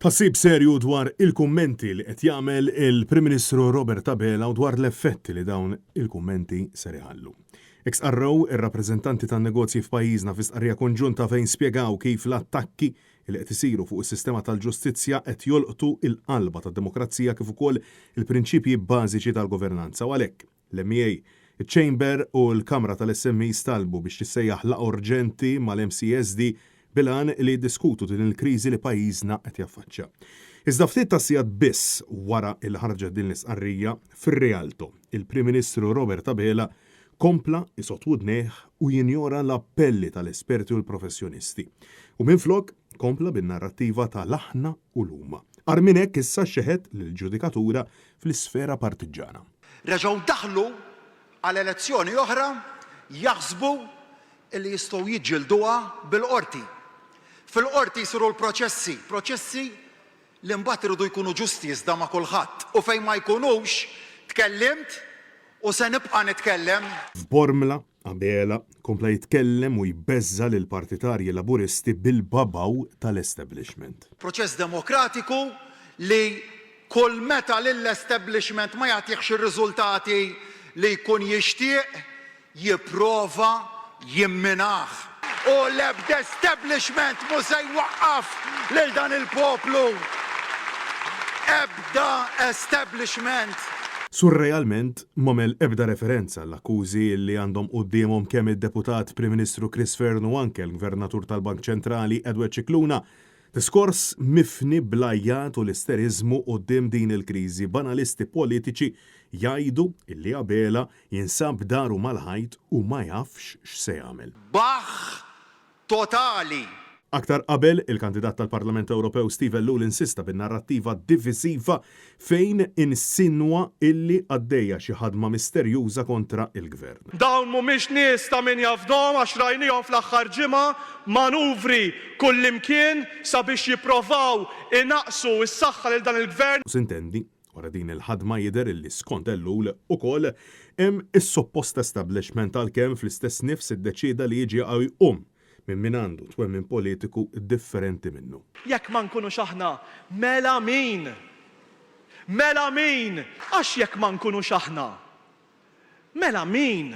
Tassib serju dwar il-kummenti li qed jagħmel il-Prim Ministru Robert Abela u dwar l-effetti li dawn il-kummenti ser iħallu. Ex-qarrew ir-rappreżentanti tan-negozji f'pajjiżna fi stqarrija konġunta fejn spjegaw kif l-attakki li qed isiru fuq is-sistema tal-ġustizzja qed jolqtu il-qalba tad-demokrazija kif ukoll il-prinċipji bażiċi tal-governanza. U għalhekk l-MEA, iċ-Chamber u l-Kamra tal-SMEs talbu biex tissejjaħ laqgħa urġenti mal-MCSD bilan li diskutu din il-kriżi li pajjiżna qed jaffaċċja. Iżda ftit ta' sigħat biss wara il-ħarġa din l-isqarrija fir-realtà, il-Prim Ministru Robert Abela kompla isot wudnejh u jinjora l-appelli tal-esperti u l-professjonisti. U minflok kompla bin-narrattiva tal-aħna u l-huma. Armin hekk issa xeħed lill-ġudikatura fl-isfera partiġana. Reġgħu daħlu għal elezzjoni oħra jaħsbu li jistgħu jiġġilduha bil-qorti. Fil-qorti jsiru proċessi li mbagħad iridu jkunu ġusti iżda ma' kulħadd. U fejn ma jkunux tkellimt u se nibqa' nitkellem. F'Bormla, Abela kompla jitkellem u jbeżża lil partitarji laburisti bil-babaw tal-establishment. Proċess demokratiku li kull meta lill-establishment ma jagħtihx ir-riżultati li jkun jixtieq jipprova jimminaħ. U l-ebda establishment mhux se jwaqqaf lil dan il-poplu. Ebda establishment. Surrealment m'għamel ebda referenza l-akkużi li għandhom qudiemhom kemm id-deputat Prim Ministru Chris Fearn u anke l-Gvernatur tal-Bank Ċentrali Edward Cicluna. Diskors mifni blajjat u l-isterizmu quddiem din il-kriżi. Banalisti politiċi jgħidu illi Abela jinsab daru mal-ħajt u ma jafx x'se jagħmel. Baħ totali. Aktar qabel, il-kandidat tal-Parlament Ewropew Steve Lul insista bin-narrattiva divisiva fejn insinwa illi għaddejja xi ħadma misterjuża kontra il-Gvern. Dawn mhumiex nies ta' min jafdhom għax rajnihom fl-aħħar ġimgħa manuvri kullimkien sabiex jippruvaw inaqsu s-saħħa lil dan il-Gvern. Sintendi, wara din il-ħadma jidher illi skont Lul ukoll hemm is-suppost establishment għalkemm fl-istess nifs iddeċieda li jiġi minn għandu twemmin politiku differenti minnu. Jekk ma nkunux aħna mela min? Mela min? Għax jekk ma nkunux aħna mela min?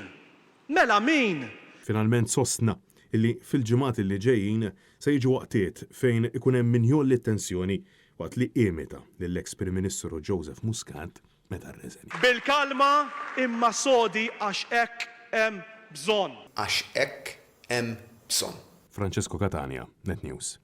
Mela min? Finalment sostna illi fil-ġimgħat li ġejjin se jiġu waqtiet fejn ikun hemm min jolli t-tensjoni waqt li qiemeta lill-eks Prim Ministru Joseph Muscat meta rreżen. Bil-kalma imma sodi għax hekk hemm bżonn. Għax hekk hemm bżonn. Francesco Catania, Net News.